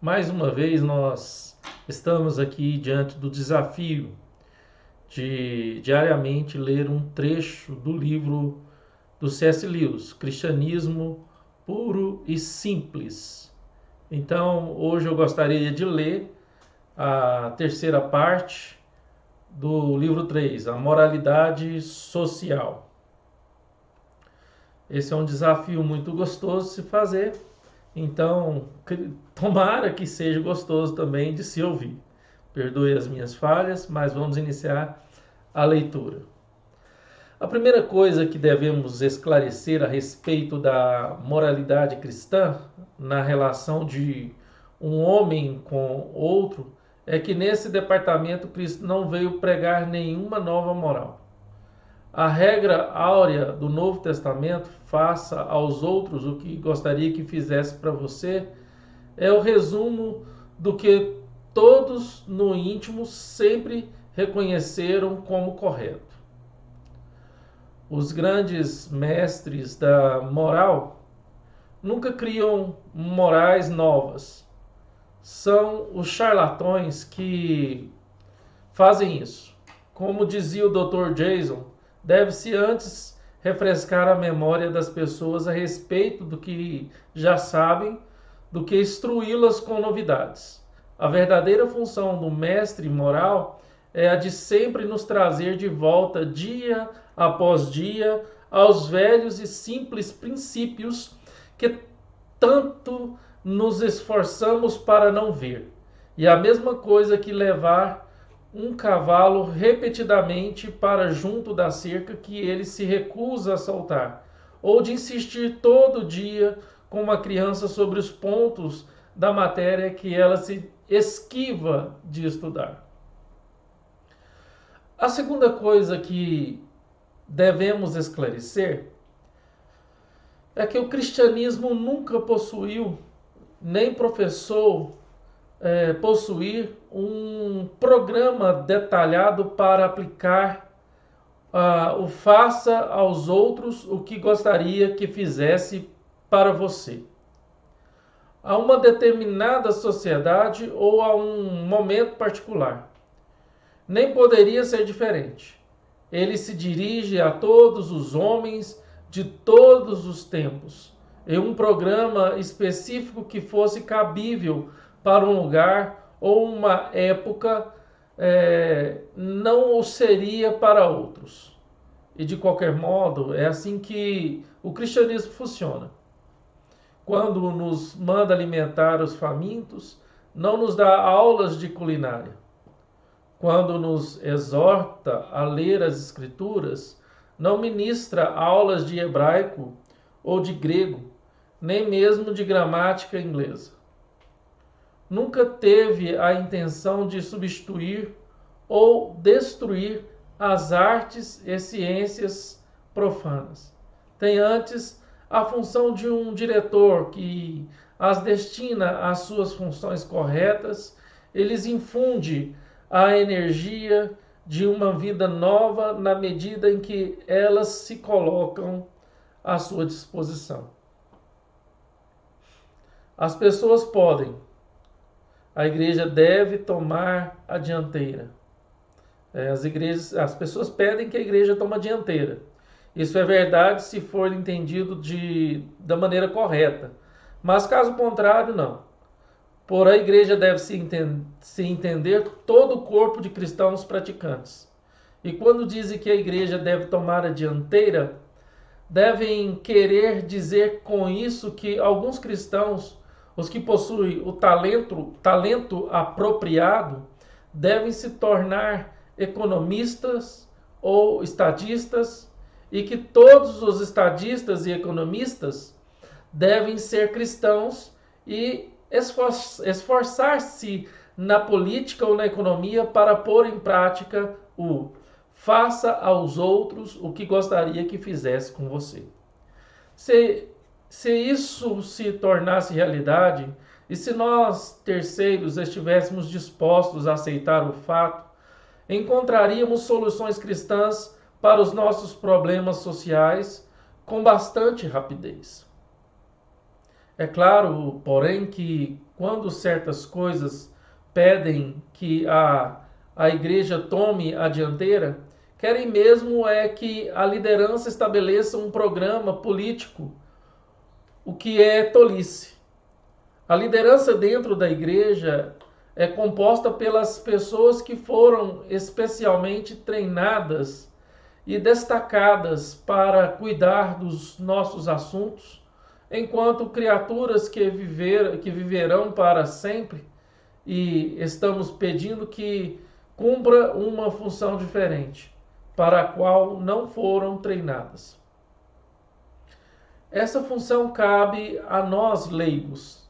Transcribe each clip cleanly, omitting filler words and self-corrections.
Mais uma vez nós estamos aqui diante do desafio de diariamente ler um trecho do livro do C.S. Lewis, Cristianismo Puro e Simples. Então, hoje eu gostaria de ler a terceira parte do livro 3, a moralidade social. Esse é um desafio muito gostoso de se fazer, então tomara que seja gostoso também de se ouvir. Perdoe as minhas falhas, mas vamos iniciar a leitura. A primeira coisa que devemos esclarecer a respeito da moralidade cristã na relação de um homem com outro é que nesse departamento Cristo não veio pregar nenhuma nova moral. A regra áurea do Novo Testamento, faça aos outros o que gostaria que fizesse para você, é o resumo do que todos no íntimo sempre reconheceram como correto. Os grandes mestres da moral nunca criam morais novas. São os charlatões que fazem isso. Como dizia o Dr. Jason, deve-se antes refrescar a memória das pessoas a respeito do que já sabem, do que instruí-las com novidades. A verdadeira função do mestre moral é a de sempre nos trazer de volta, dia após dia, aos velhos e simples princípios que tanto nos esforçamos para não ver. E a mesma coisa que levar um cavalo repetidamente para junto da cerca que ele se recusa a saltar, ou de insistir todo dia com uma criança sobre os pontos da matéria que ela se esquiva de estudar. A segunda coisa que devemos esclarecer é que o cristianismo nunca possuiu, nem professou possuir um programa detalhado para aplicar o faça aos outros o que gostaria que fizesse para você. A uma determinada sociedade ou a um momento particular. Nem poderia ser diferente. Ele se dirige a todos os homens de todos os tempos, em um programa específico que fosse cabível para um lugar ou uma época, não o seria para outros. E de qualquer modo, é assim que o cristianismo funciona. Quando nos manda alimentar os famintos, não nos dá aulas de culinária. Quando nos exorta a ler as escrituras, não ministra aulas de hebraico ou de grego, nem mesmo de gramática inglesa. Nunca teve a intenção de substituir ou destruir as artes e ciências profanas. Tem antes a função de um diretor que as destina às suas funções corretas, eles infunde a energia de uma vida nova na medida em que elas se colocam à sua disposição. As pessoas podem, a igreja deve tomar a dianteira. As pessoas pedem que a igreja tome a dianteira. Isso é verdade se for entendido da maneira correta. Mas caso contrário, não. Por a igreja deve se entender todo o corpo de cristãos praticantes. E quando dizem que a igreja deve tomar a dianteira, devem querer dizer com isso que alguns cristãos, os que possuem o talento apropriado, devem se tornar economistas ou estadistas, e que todos os estadistas e economistas devem ser cristãos e esforçar-se na política ou na economia para pôr em prática o faça aos outros o que gostaria que fizesse com você. Se isso se tornasse realidade, e se nós, terceiros, estivéssemos dispostos a aceitar o fato, encontraríamos soluções cristãs para os nossos problemas sociais com bastante rapidez. É claro, porém, que quando certas coisas pedem que a igreja tome a dianteira, querem mesmo é que a liderança estabeleça um programa político, o que é tolice. A liderança dentro da igreja é composta pelas pessoas que foram especialmente treinadas e destacadas para cuidar dos nossos assuntos, enquanto criaturas que viverão para sempre, e estamos pedindo que cumpra uma função diferente, para a qual não foram treinadas. Essa função cabe a nós leigos.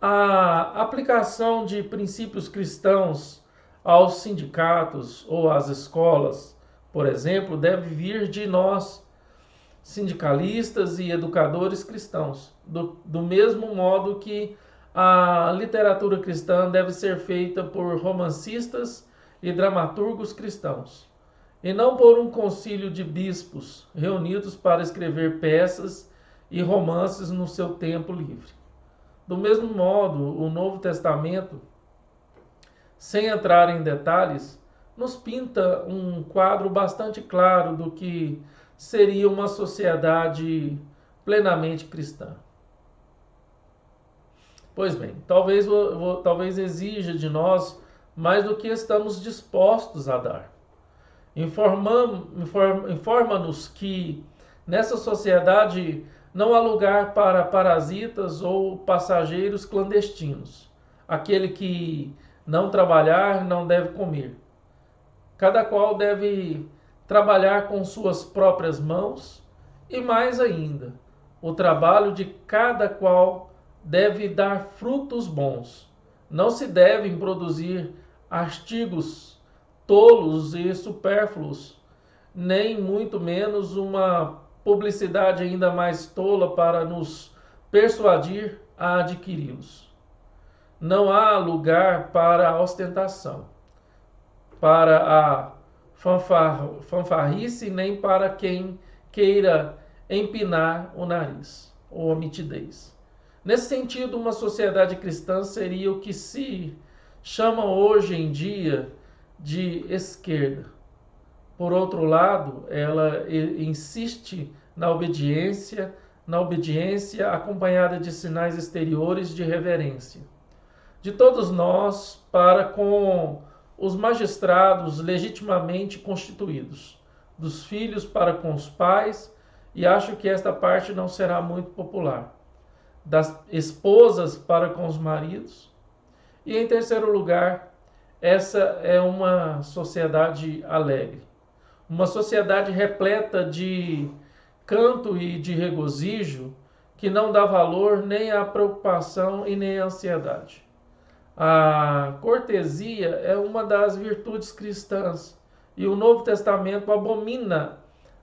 A aplicação de princípios cristãos aos sindicatos ou às escolas, por exemplo, deve vir de nós, sindicalistas e educadores cristãos, do mesmo modo que a literatura cristã deve ser feita por romancistas e dramaturgos cristãos, e não por um concílio de bispos reunidos para escrever peças e romances no seu tempo livre. Do mesmo modo, o Novo Testamento, sem entrar em detalhes, nos pinta um quadro bastante claro do que seria uma sociedade plenamente cristã. Pois bem, talvez exija de nós mais do que estamos dispostos a dar. Informa-nos que nessa sociedade não há lugar para parasitas ou passageiros clandestinos. Aquele que não trabalhar não deve comer. Cada qual deve trabalhar com suas próprias mãos e mais ainda, o trabalho de cada qual deve dar frutos bons. Não se devem produzir artigos tolos e supérfluos, nem muito menos uma publicidade ainda mais tola para nos persuadir a adquiri-los. Não há lugar para a ostentação, para a fanfarrice, nem para quem queira empinar o nariz ou a mitidez. Nesse sentido, uma sociedade cristã seria o que se chama hoje em dia de esquerda. Por outro lado, ela insiste na obediência acompanhada de sinais exteriores de reverência. De todos nós para com os magistrados legitimamente constituídos, dos filhos para com os pais, e acho que esta parte não será muito popular, das esposas para com os maridos, e em terceiro lugar, essa é uma sociedade alegre. Uma sociedade repleta de canto e de regozijo que não dá valor nem à preocupação e nem à ansiedade. A cortesia é uma das virtudes cristãs e o Novo Testamento abomina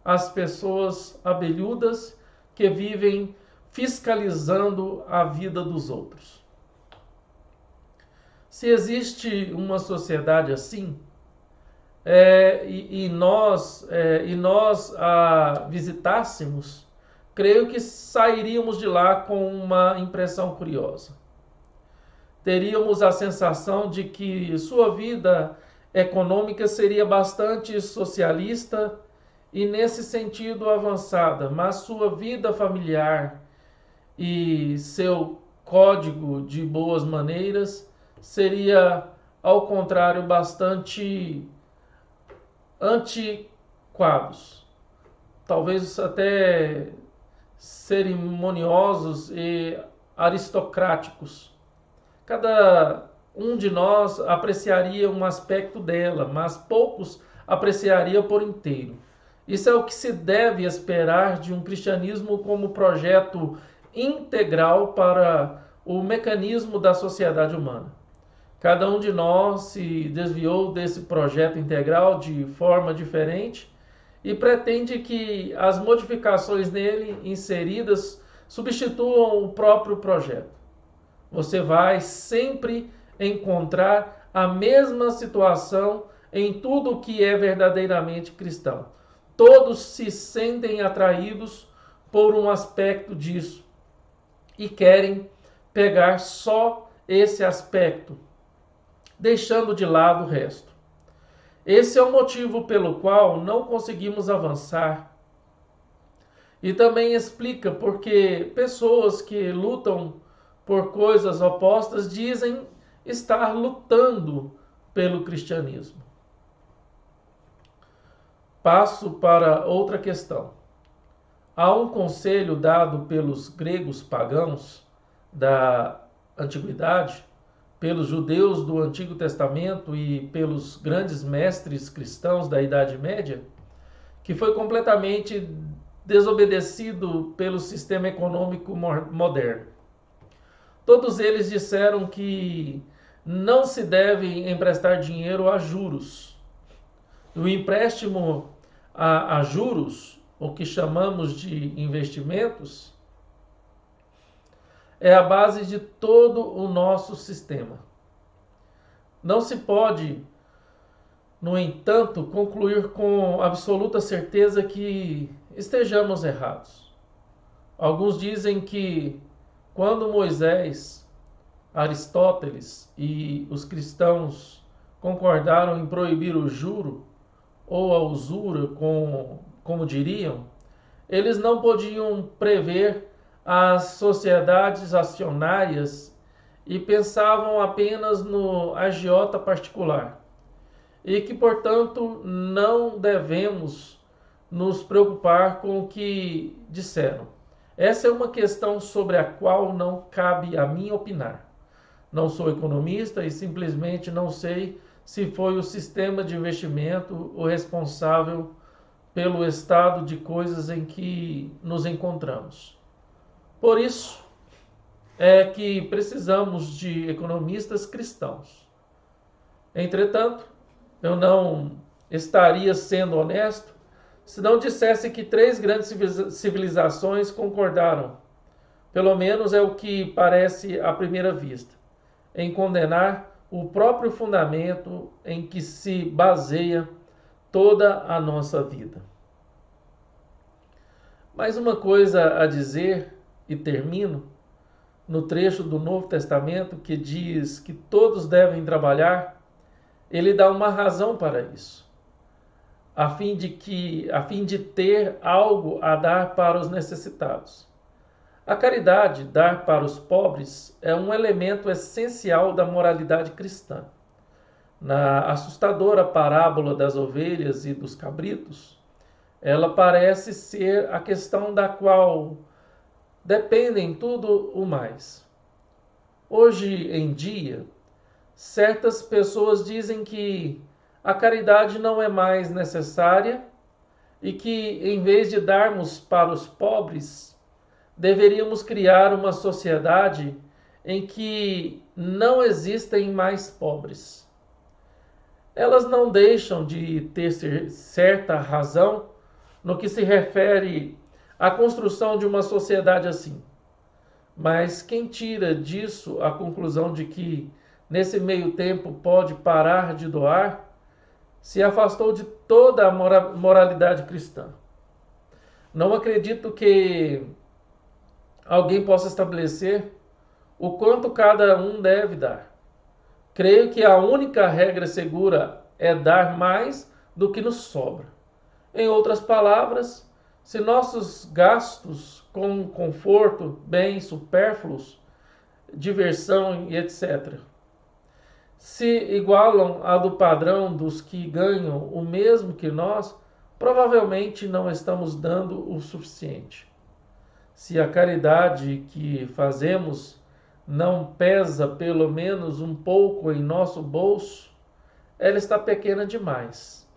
as pessoas abelhudas que vivem fiscalizando a vida dos outros. Se existe uma sociedade assim, e nós a visitássemos, creio que sairíamos de lá com uma impressão curiosa. Teríamos a sensação de que sua vida econômica seria bastante socialista e nesse sentido avançada, mas sua vida familiar e seu código de boas maneiras seria, ao contrário, bastante antiquados, talvez até cerimoniosos e aristocráticos. Cada um de nós apreciaria um aspecto dela, mas poucos apreciariam por inteiro. Isso é o que se deve esperar de um cristianismo como projeto integral para o mecanismo da sociedade humana. Cada um de nós se desviou desse projeto integral de forma diferente e pretende que as modificações nele inseridas substituam o próprio projeto. Você vai sempre encontrar a mesma situação em tudo o que é verdadeiramente cristão. Todos se sentem atraídos por um aspecto disso, e querem pegar só esse aspecto, deixando de lado o resto. Esse é o motivo pelo qual não conseguimos avançar. E também explica porque pessoas que lutam por coisas opostas dizem estar lutando pelo cristianismo. Passo para outra questão. Há um conselho dado pelos gregos pagãos da antiguidade, pelos judeus do Antigo Testamento e pelos grandes mestres cristãos da Idade Média, que foi completamente desobedecido pelo sistema econômico moderno. Todos eles disseram que não se deve emprestar dinheiro a juros. O empréstimo a juros, o que chamamos de investimentos, é a base de todo o nosso sistema. Não se pode, no entanto, concluir com absoluta certeza que estejamos errados. Alguns dizem que quando Moisés, Aristóteles e os cristãos concordaram em proibir o juro ou a usura, como diriam, eles não podiam prever as sociedades acionárias e pensavam apenas no agiota particular. E que, portanto, não devemos nos preocupar com o que disseram. Essa é uma questão sobre a qual não cabe a mim opinar. Não sou economista e simplesmente não sei se foi o sistema de investimento o responsável pelo estado de coisas em que nos encontramos. Por isso é que precisamos de economistas cristãos. Entretanto, eu não estaria sendo honesto se não dissesse que 3 grandes civilizações concordaram, pelo menos é o que parece à primeira vista, em condenar o próprio fundamento em que se baseia toda a nossa vida. Mais uma coisa a dizer, e termino, no trecho do Novo Testamento que diz que todos devem trabalhar, ele dá uma razão para isso, a fim de ter algo a dar para os necessitados. A caridade, dar para os pobres, é um elemento essencial da moralidade cristã. Na assustadora parábola das ovelhas e dos cabritos, ela parece ser a questão da qual dependem tudo o mais. Hoje em dia, certas pessoas dizem que a caridade não é mais necessária e que, em vez de darmos para os pobres, deveríamos criar uma sociedade em que não existem mais pobres. Elas não deixam de ter certa razão no que se refere à construção de uma sociedade assim. Mas quem tira disso a conclusão de que, nesse meio tempo, pode parar de doar, se afastou de toda a moralidade cristã. Não acredito que alguém possa estabelecer o quanto cada um deve dar. Creio que a única regra segura é dar mais do que nos sobra. Em outras palavras, se nossos gastos com conforto, bens supérfluos, diversão e etc., se igualam a do padrão dos que ganham o mesmo que nós, provavelmente não estamos dando o suficiente. Se a caridade que fazemos não pesa pelo menos um pouco em nosso bolso, ela está pequena demais.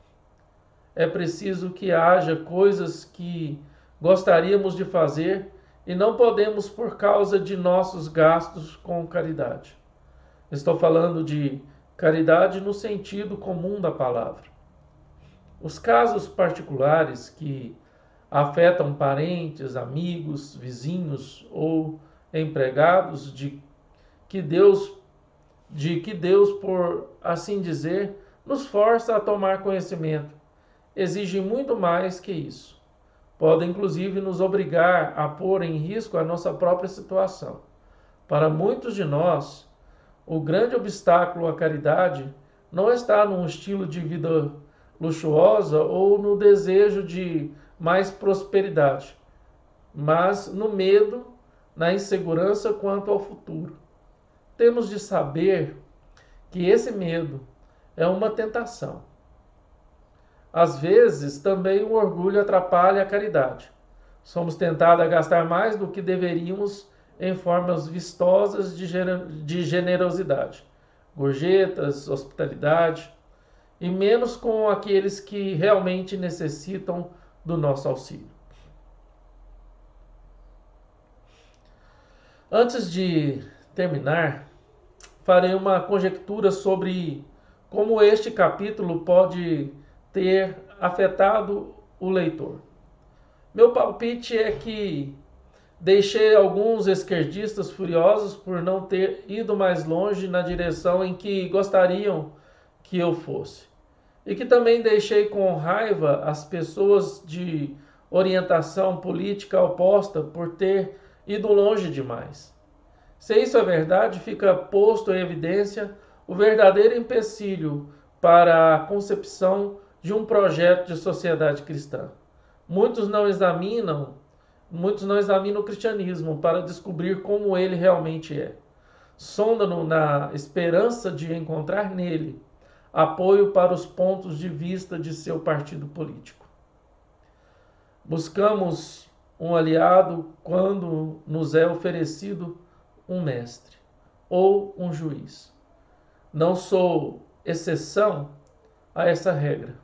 É preciso que haja coisas que gostaríamos de fazer e não podemos por causa de nossos gastos com caridade. Estou falando de caridade no sentido comum da palavra. Os casos particulares que afetam parentes, amigos, vizinhos ou empregados de que Deus, por assim dizer, nos força a tomar conhecimento, exigem muito mais que isso. podem inclusive nos obrigar a pôr em risco a nossa própria situação. Para muitos de nós, o grande obstáculo à caridade não está num estilo de vida luxuosa ou no desejo de mais prosperidade, mas no medo, na insegurança quanto ao futuro. Temos de saber que esse medo é uma tentação. Às vezes, também o orgulho atrapalha a caridade. Somos tentados a gastar mais do que deveríamos em formas vistosas de generosidade, gorjetas, hospitalidade, e menos com aqueles que realmente necessitam do nosso auxílio. Antes de terminar, farei uma conjectura sobre como este capítulo pode ter afetado o leitor. Meu palpite é que deixei alguns esquerdistas furiosos por não ter ido mais longe na direção em que gostariam que eu fosse. E que também deixei com raiva as pessoas de orientação política oposta por ter ido longe demais. Se isso é verdade, fica posto em evidência o verdadeiro empecilho para a concepção de um projeto de sociedade cristã. Muitos não examinam o cristianismo para descobrir como ele realmente é. Sondam-no na esperança de encontrar nele apoio para os pontos de vista de seu partido político. Buscamos um aliado quando nos é oferecido um mestre ou um juiz. Não sou exceção a essa regra.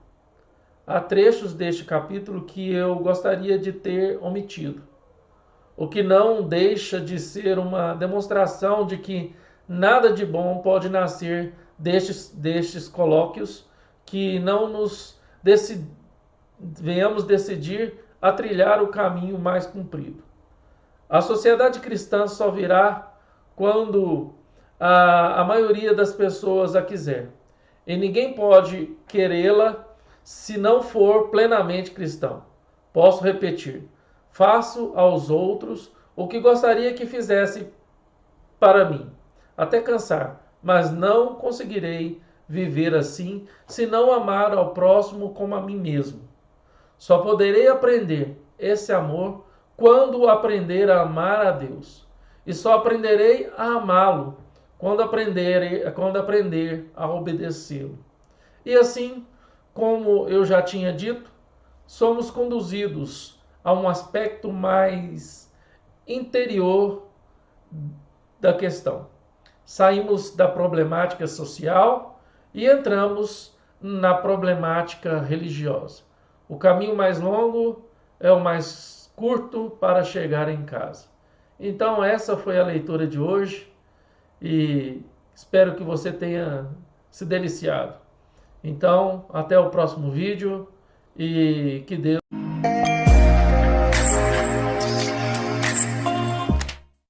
Há trechos deste capítulo que eu gostaria de ter omitido, o que não deixa de ser uma demonstração de que nada de bom pode nascer destes colóquios que não nos venhamos decidir a trilhar o caminho mais comprido. A sociedade cristã só virá quando a maioria das pessoas a quiser, e ninguém pode querê-la se não for plenamente cristão. Posso repetir: faço aos outros o que gostaria que fizesse para mim, até cansar, mas não conseguirei viver assim se não amar ao próximo como a mim mesmo. Só poderei aprender esse amor quando aprender a amar a Deus. E só aprenderei a amá-lo quando aprender a obedecê-lo. E assim, como eu já tinha dito, somos conduzidos a um aspecto mais interior da questão. Saímos da problemática social e entramos na problemática religiosa. O caminho mais longo é o mais curto para chegar em casa. Então essa foi a leitura de hoje e espero que você tenha se deliciado. Então, até o próximo vídeo e que Deus